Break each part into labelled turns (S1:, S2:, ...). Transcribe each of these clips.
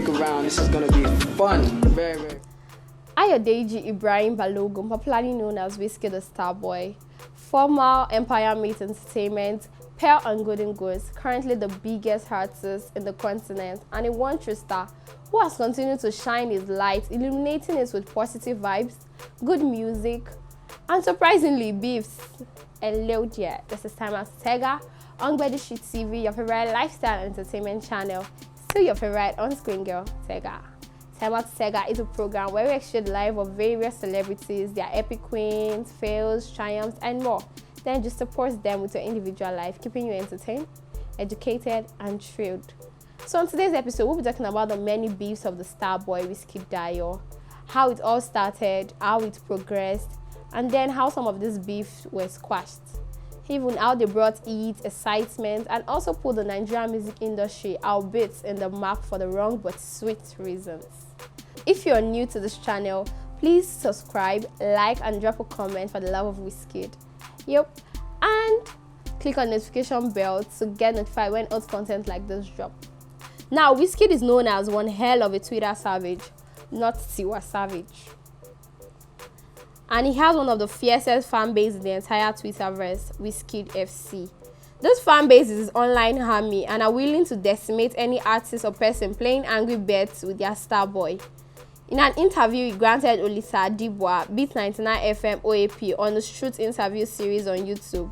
S1: stick around. This is gonna be fun. Very, very.
S2: Ayodeji Ibrahim Balogun, popularly known as Wizkid The Starboy, former Empire Mate Entertainment, Pearl and Golden Goose, currently the biggest artist in the continent, and a one-true star who has continued to shine his light, illuminating it with positive vibes, good music, and surprisingly, beefs. Hello there, this is Timeout Tega on Gbedustreet TV, your favorite lifestyle entertainment channel. Still your favorite on-screen girl, Tega. Timeout Tega is a program where we exchange the life of various celebrities, their epic wins, fails, triumphs, and more. Then just support them with your individual life, keeping you entertained, educated, and thrilled. So on today's episode, we'll be talking about the many beefs of the Starboy Wizkid Dayo, how it all started, how it progressed, and then how some of these beefs were squashed. Even how they brought heat, excitement, and also put the Nigerian music industry, albeit in the map for the wrong but sweet reasons. If you're new to this channel, please subscribe, like, and drop a comment for the love of Wizkid. Yep, and click on the notification bell to get notified when hot content like this drop. Now, Wizkid is known as one hell of a Twitter savage, not Tiwa Savage. And he has one of the fiercest fan base in the entire Twitterverse, Wizkid FC. This fan base is his online army and are willing to decimate any artist or person playing angry bets with their Starboy. In an interview he granted Olisa Adibwa, Beat 99 FM OAP on the Truth interview series on YouTube,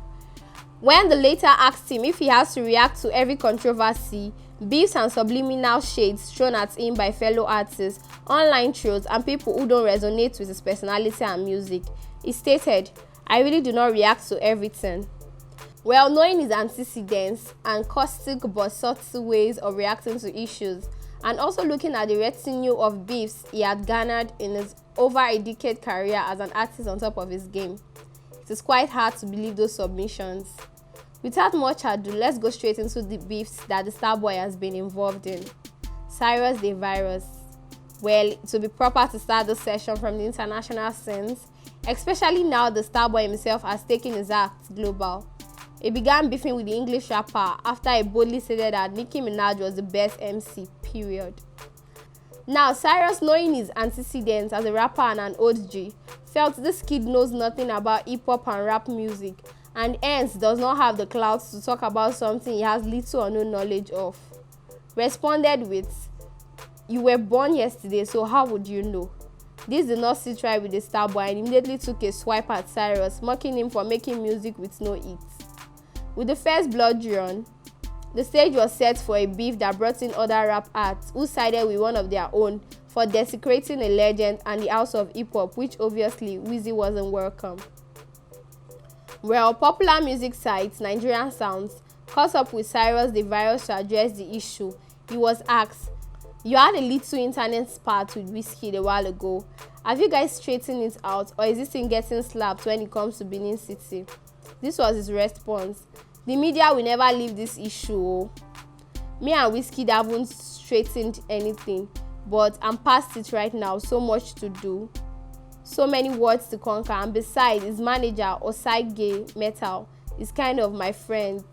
S2: when the latter asked him if he has to react to every controversy, beefs and subliminal shades thrown at him by fellow artists, online trolls, and people who don't resonate with his personality and music, he stated, "I really do not react to everything." Well, knowing his antecedents and caustic but subtle ways of reacting to issues, and also looking at the retinue of beefs he had garnered in his over a decade career as an artist on top of his game, it is quite hard to believe those submissions. Without much ado, let's go straight into the beefs that the Starboy has been involved in. Cyrus the Virus. Well, to be proper to start the session from the international sense, especially now the Starboy himself has taken his act global. He began beefing with the English rapper after he boldly stated that Nicki Minaj was the best MC, period. Now, Cyrus, knowing his antecedents as a rapper and an OG, felt this kid knows nothing about hip-hop and rap music, and hence does not have the clout to talk about something he has little or no knowledge of. Responded with, "You were born yesterday, so how would you know?" This did not sit right with the Starboy and immediately took a swipe at Cyrus, mocking him for making music with no hits. With the first blood drawn, the stage was set for a beef that brought in other rap acts who sided with one of their own for desecrating a legend and the house of hip-hop, which obviously Wizzy wasn't welcome. Well, popular music site Nigerian Sounds caught up with Cyrus the Virus to address the issue. He was asked, "You had a little internet spat with Wizkid a while ago. Have you guys straightened it out, or is this thing getting slapped when it comes to Benin City?" This was his response. "The media will never leave this issue. Oh. Me and Wizkid haven't straightened anything, but I'm past it right now, so much to do. So many words to conquer, and besides, his manager, Osage Metal, is kind of my friend.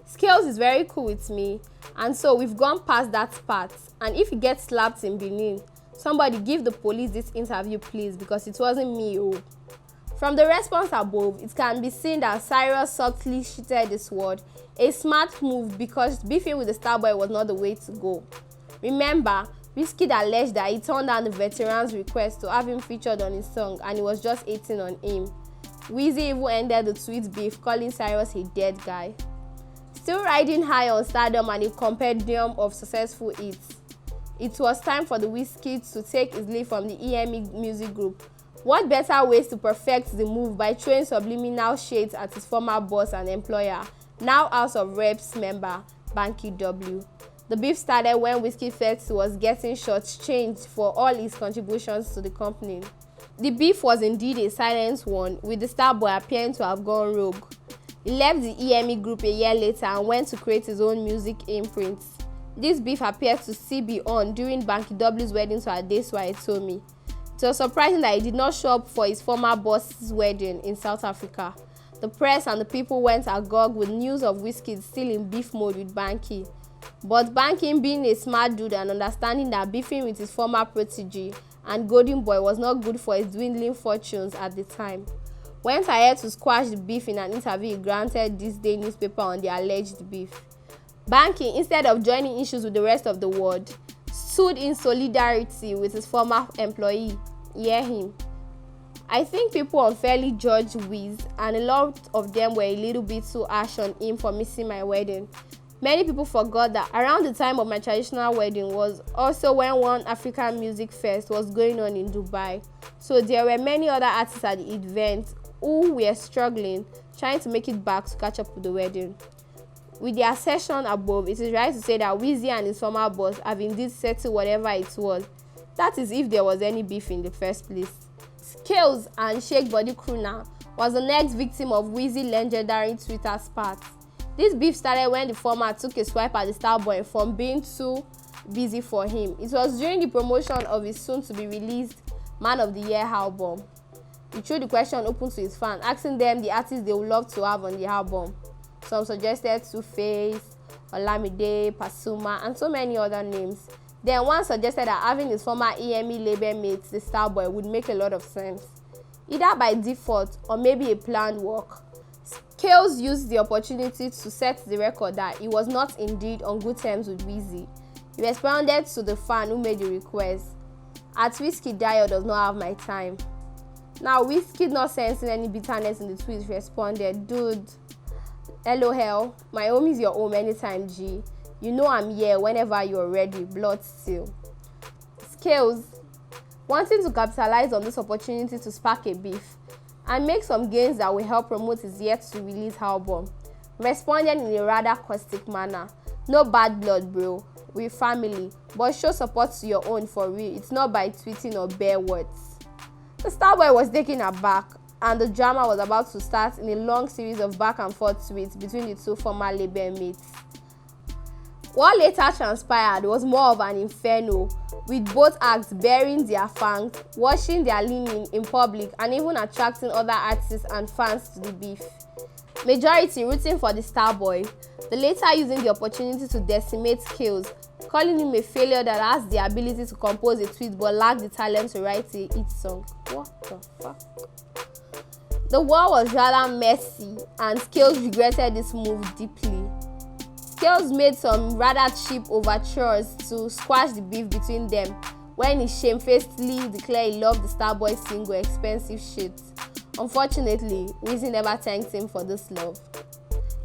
S2: Scales is very cool with me, and so we've gone past that part. And if he gets slapped in Benin, somebody give the police this interview, please, because it wasn't me." Oh. From the response above, it can be seen that Cyrus subtly shifted this word, a smart move because beefing with the Starboy was not the way to go. Remember, Wizkid alleged that he turned down the veteran's request to have him featured on his song and he was just hating on him. Wizzy even ended the tweet beef, calling Cyrus a dead guy. Still riding high on stardom and a compendium of successful hits, it was time for the Wizkid to take his leave from the EME music group. What better ways to perfect the move by throwing subliminal shades at his former boss and employer, now House of Reps member, Banky W. The beef started when Wizkid felt he was getting shortchanged for all his contributions to the company. The beef was indeed a silent one, with the Starboy appearing to have gone rogue. He left the EME group a year later and went to create his own music imprint. This beef appeared to still be on during Banky W's wedding to Adesua Etomi. It was surprising that he did not show up for his former boss's wedding in South Africa. The press and the people went agog with news of Wizkid still in beef mode with Banky. But Banking, being a smart dude and understanding that beefing with his former protege and golden boy was not good for his dwindling fortunes at the time, went ahead to squash the beef in an interview he granted this day newspaper on the alleged beef. Banking, instead of joining issues with the rest of the world, stood in solidarity with his former employee. Hear him. I think people unfairly judged Wiz, and a lot of them were a little bit too harsh on him for missing my wedding. Many people forgot that around the time of my traditional wedding was also when one African music fest was going on in Dubai. So there were many other artists at the event who were struggling, trying to make it back to catch up with the wedding. With the assertion above, it is right to say that Wizzy and his former boss have indeed settled whatever it was. That is, if there was any beef in the first place. Skills and Shake Body Crooner was the next victim of Wizzy's legendary Twitter spat. This beef started when the former took a swipe at the Starboy from being too busy for him. It was during the promotion of his soon-to-be-released Man of the Year album. He threw the question open to his fans, asking them the artists they would love to have on the album. Some suggested Two-Face, Olamide, Pasuma, and so many other names. Then one suggested that having his former EME label mate, the Starboy, would make a lot of sense, either by default or maybe a planned work. Skills used the opportunity to set the record that he was not indeed on good terms with Wizzy. He responded to the fan who made the request, "At Wizkid Dayo does not have my time." Now, Wizkid, not sensing any bitterness in the tweet, responded, "Dude, LOL, my home is your home anytime, G. You know I'm here whenever you're ready, blood still." Skills, wanting to capitalize on this opportunity to spark a beef and make some gains that will help promote his yet-to-release album, responded in a rather caustic manner. "No bad blood, bro. We're family, but show support to your own for real. It's not by tweeting or bare words." The Starboy was taken aback, and the drama was about to start in a long series of back-and-forth tweets between the two former label mates. What later transpired was more of an inferno, with both acts bearing their fangs, washing their linen in public, and even attracting other artists and fans to the beef. Majority rooting for the Starboy, the latter using the opportunity to decimate Skills, calling him a failure that has the ability to compose a tweet but lacked the talent to write a hit song. What the fuck? The war was rather messy, and Skills regretted this move deeply. Skills made some rather cheap overtures to squash the beef between them when he shamefacedly declared he loved the Starboy single Expensive Shit. Unfortunately, Wizzy never thanked him for this love.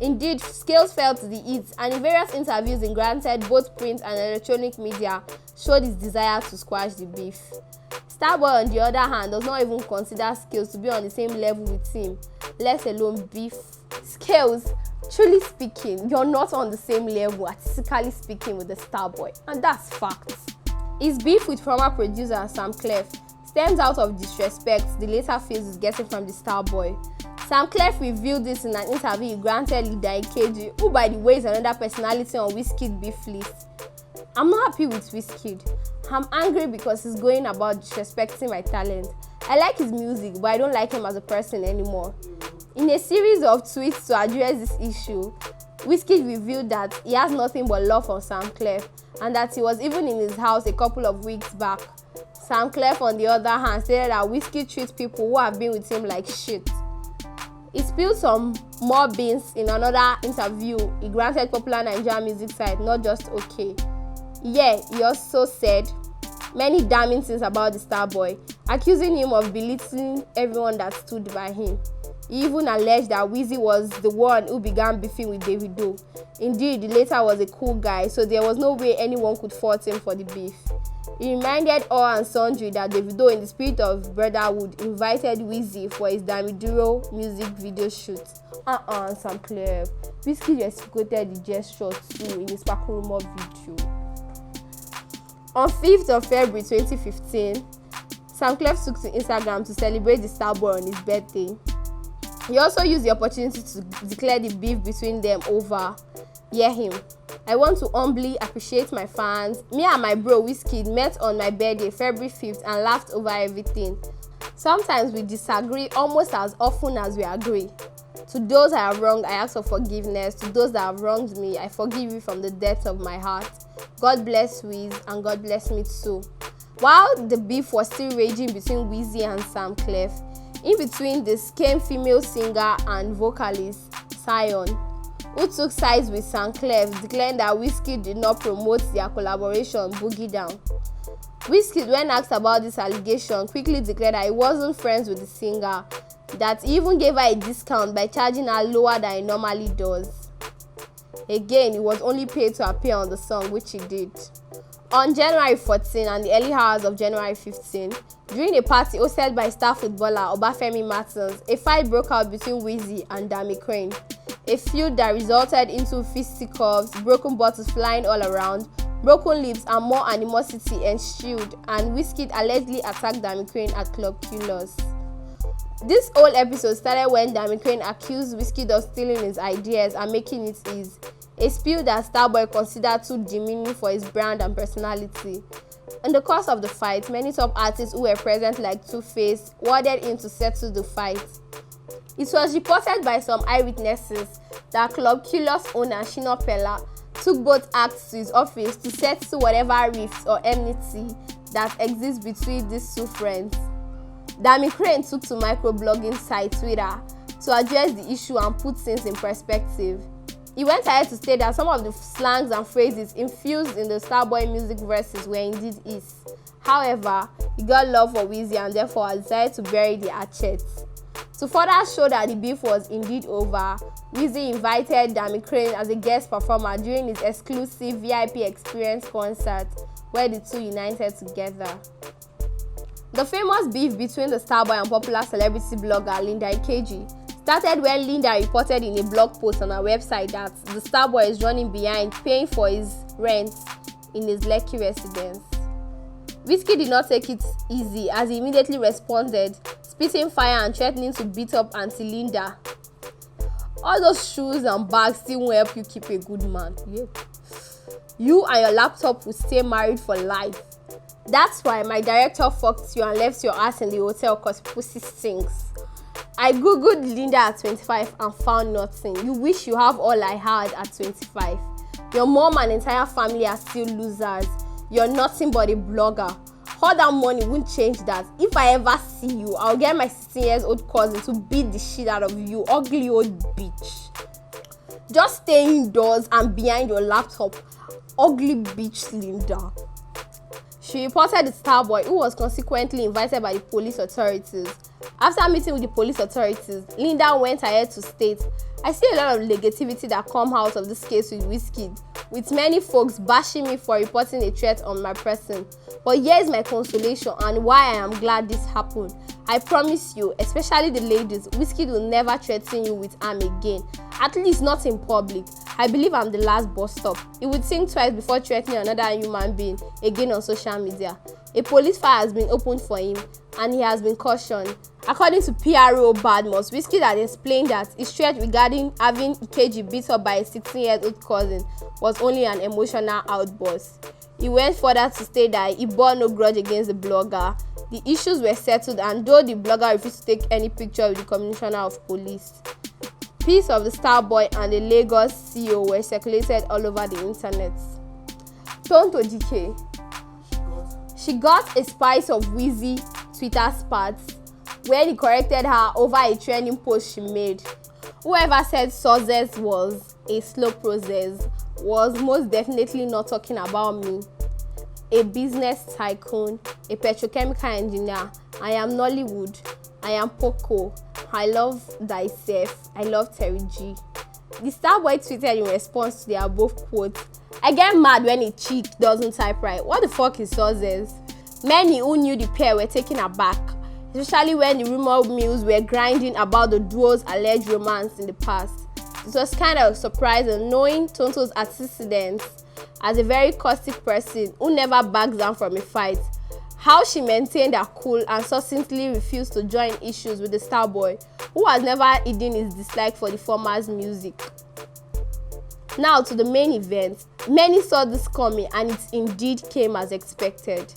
S2: Indeed, Skills fell to the heat, and in various interviews he granted both print and electronic media showed his desire to squash the beef. Starboy, on the other hand, does not even consider Skills to be on the same level with him, let alone beef. Skills, truly speaking, you're not on the same level, artistically speaking, with the Starboy, and that's fact. His beef with former producer Sam Clef stems out of disrespect the latter feels is getting from the Starboy. Sam Clef revealed this in an interview he granted leader Ayodeji, who by the way is another personality on Wizkid beef list. "I'm not happy with Wizkid. I'm angry because he's going about disrespecting my talent. I like his music, but I don't like him as a person anymore." In a series of tweets to address this issue, Wizkid revealed that he has nothing but love for Sam Clef, and that he was even in his house a couple of weeks back. Sam Clef, on the other hand, stated that Wizkid treats people who have been with him like shit. He spilled some more beans in another interview he granted popular Nigerian music site Not Just Okay. Yeah, he also said many damning things about the Starboy, accusing him of belittling everyone that stood by him. He even alleged that Wizzy was the one who began beefing with Davido. Indeed, the latter was a cool guy, so there was no way anyone could fault him for the beef. He reminded all and sundry that Davido, in the spirit of brotherhood, invited Wizzy for his Damiduro music video shoot. Sam Clef. Wizkid reciprocated the gesture too in his Pakurumo video. On 5th of February 2015, Sam Clef took to Instagram to celebrate the Starboy on his birthday. He also used the opportunity to declare the beef between them over. Hear him. "I want to humbly appreciate my fans. Me and my bro Wizkid met on my birthday, February 5th, and laughed over everything. Sometimes we disagree almost as often as we agree. To those I have wronged, I ask for forgiveness. To those that have wronged me, I forgive you from the depths of my heart. God bless Wiz and God bless me too. While the beef was still raging between Wizzy and Sam Clef, in between this came female singer and vocalist Sion, who took sides with Sam Clef, declaring that Wizkid did not promote their collaboration Boogie Down. Wizkid, when asked about this allegation, quickly declared that he wasn't friends with the singer, that he even gave her a discount by charging her lower than he normally does. Again, he was only paid to appear on the song, which he did. On January 14 and the early hours of January 15, during a party hosted by star footballer Obafemi Martins, a fight broke out between Wizzy and Dami Crane. A feud that resulted into fisticuffs, broken bottles flying all around, broken lips, and more animosity ensued, and Wizkid allegedly attacked Dami Crane at Club Culos. This whole episode started when Dami Crane accused Wizkid of stealing his ideas and making it his, a spiel that Starboy considered too demeaning for his brand and personality. In the course of the fight, many top artists who were present like Two-Face warded in to settle the fight. It was reported by some eyewitnesses that Club Culos owner Shina Pella took both acts to his office to settle whatever rifts or enmity that exists between these two friends. Dami Crane took to microblogging site Twitter to address the issue and put things in perspective. He went ahead to state that some of the slangs and phrases infused in the Starboy music verses were indeed his. However, he got love for Wizzy and therefore decided to bury the hatchet. To further show that the beef was indeed over, Wizzy invited Dami Crane as a guest performer during his exclusive VIP experience concert, where the two united together. The famous beef between the Starboy and popular celebrity blogger Linda Ikeji started when Linda reported in a blog post on her website that the Starboy is running behind paying for his rent in his Lekki residence. Wizkid did not take it easy as he immediately responded, spitting fire and threatening to beat up Auntie Linda. All those shoes and bags still won't help you keep a good man. Yeah. You and your laptop will stay married for life. That's why my director fucked you and left your ass in the hotel cause pussy stinks. I googled Linda at 25 and found nothing. You wish you have all I had at 25. Your mom and entire family are still losers. You're nothing but a blogger. All that money won't change that. If I ever see you, I'll get my 16 years old cousin to beat the shit out of you, ugly old bitch. Just stay indoors and behind your laptop, ugly bitch Linda. She reported the Starboy, who was consequently invited by the police authorities. After meeting with the police authorities, Linda went ahead to state, I see a lot of negativity that come out of this case with Wizkid, with many folks bashing me for reporting a threat on my person. But here's my consolation and why I am glad this happened. I promise you, especially the ladies, Wizkid will never threaten you with harm again. At least not in public. I believe I'm the last bus stop. He would think twice before threatening another human being again on social media. A police file has been opened for him and he has been cautioned. According to PRO Badmus, Wizkid had explained that his threat regarding having Ikeji beat up by a 16-year-old cousin was only an emotional outburst. He went further to state that he bore no grudge against the blogger. The issues were settled and though the blogger refused to take any picture with the commissioner of police. Pics of the Starboy and the Lagos CEO were circulated all over the internet. Turn to DK. She got a spice of Wizzy Twitter spats when he corrected her over a trending post she made. Whoever said success was a slow process was most definitely not talking about me. A business tycoon, a petrochemical engineer, I am Nollywood, I am Poco, I love thyself, I love Terry G. The Starboy tweeted in response to the above quote, I get mad when a chick doesn't type right. What the fuck is success? Many who knew the pair were taken aback, especially when the rumor mills were grinding about the duo's alleged romance in the past. It was kind of surprising knowing Tonto's antecedents as a very caustic person who never backs down from a fight, how she maintained her cool and succinctly refused to join issues with the Starboy, who has never hidden his dislike for the former's music. Now to the main event. Many saw this coming and it indeed came as expected.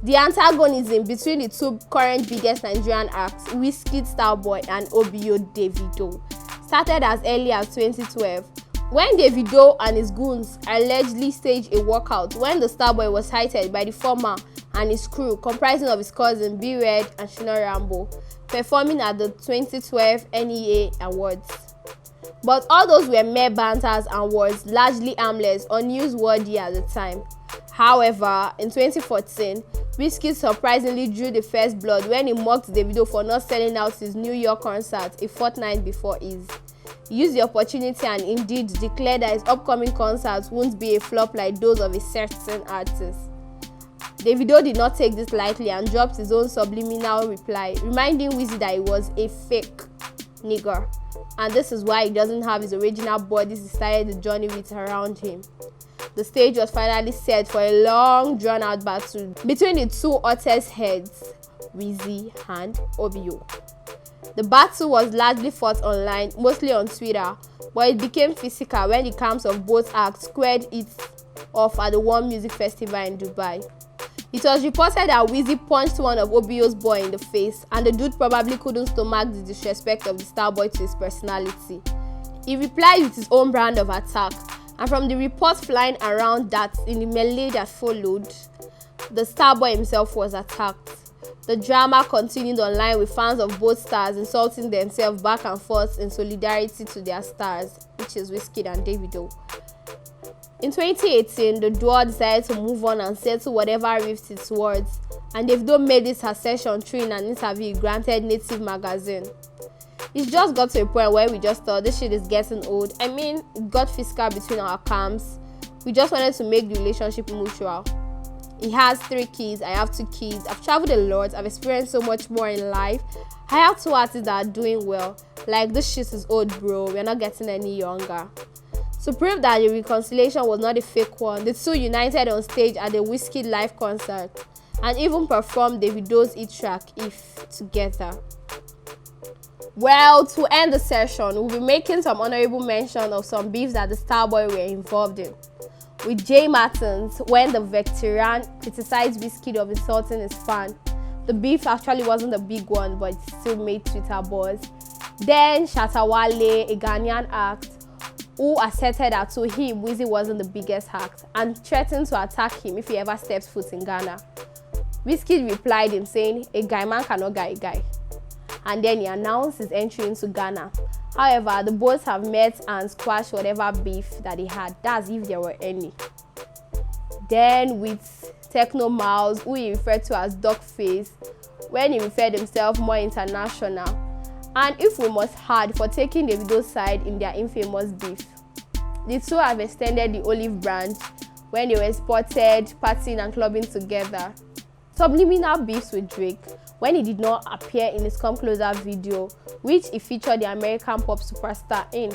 S2: The antagonism between the two current biggest Nigerian acts, Wizkid Starboy and Obio Davido, started as early as 2012, when Davido and his goons allegedly staged a workout when the Starboy was cited by the former and his crew, comprising of his cousin B-Red and Shino Rambo, performing at the 2012 NEA Awards. But all those were mere banters and was largely harmless or newsworthy at the time. However, in 2014, Wizkid surprisingly drew the first blood when he mocked Davido for not selling out his New York concert a fortnight before his. He used the opportunity and indeed declared that his upcoming concerts won't be a flop like those of a certain artist. Davido did not take this lightly and dropped his own subliminal reply, reminding Wizzy that he was a fake nigger, and this is why he doesn't have his original bodies he started the journey with around him. The stage was finally set for a long drawn-out battle between the two hottest heads, Wizzy and Obio. The battle was largely fought online, mostly on Twitter, but it became physical when the camps of both acts squared it off at the One Music Festival in Dubai. It was reported that Wizzy punched one of Obio's boy in the face, and the dude probably couldn't stomach the disrespect of the Starboy to his personality. He replied with his own brand of attack, and from the reports flying around that in the melee that followed, the Starboy himself was attacked. The drama continued online with fans of both stars insulting themselves back and forth in solidarity to their stars, which is Wizkid and Davido. In 2018, the duo decided to move on and settle whatever rifts it was, and Davido made this assertion through in an interview he granted Native magazine. It just got to a point where we just thought this shit is getting old. I mean, it got physical between our camps. We just wanted to make the relationship mutual. He has 3 kids, I have 2 kids. I've traveled a lot, I've experienced so much more in life. I have 2 artists that are doing well. Like, this shit is old, bro. We're not getting any younger. To prove that the reconciliation was not a fake one, the two united on stage at the Wizkid live concert and even performed Davido's hit track If together. Well, to end the session, we'll be making some honorable mention of some beefs that the Starboy were involved in. With Jay Martins, when the veteran criticized Wizkid of insulting his fan. The beef actually wasn't a big one, but it still made Twitter buzz. Then Shatawale, a Ghanaian act, who asserted that to him, Wizzy wasn't the biggest act and threatened to attack him if he ever steps foot in Ghana. Wizkid replied him saying, "A guy man cannot guy a guy." And then he announced his entry into Ghana. However, the both have met and squashed whatever beef that they had. That's if there were any. Then with Techno Mouse, who he referred to as Dogface, when he referred himself more international. And if we must add, for taking Davido's side in their infamous beef. The two have extended the olive branch when they were spotted partying and clubbing together. Subliminal beefs with Drake when he did not appear in his Come Closer video, which he featured the American pop superstar in.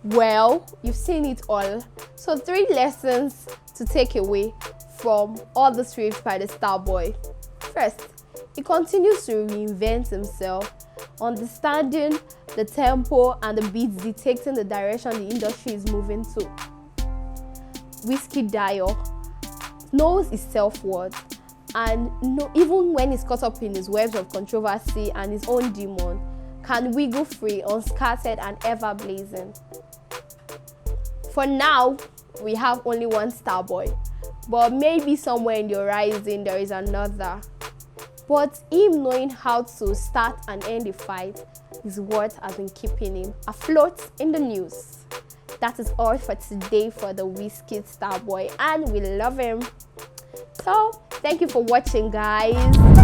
S2: Well, you've seen it all. So 3 lessons to take away from all the riffs by the Starboy. First, he continues to reinvent himself, understanding the tempo and the beats dictating the direction the industry is moving to. Wikid Dayo knows his self-worth, and even when he's caught up in his webs of controversy and his own demon, can wiggle free, unscattered and ever blazing. For now, we have only one Starboy, but maybe somewhere in the horizon there is another. But him knowing how to start and end a fight is what has been keeping him afloat in the news. That is all for today for the Wizkid Starboy, and we love him. So, thank you for watching, guys.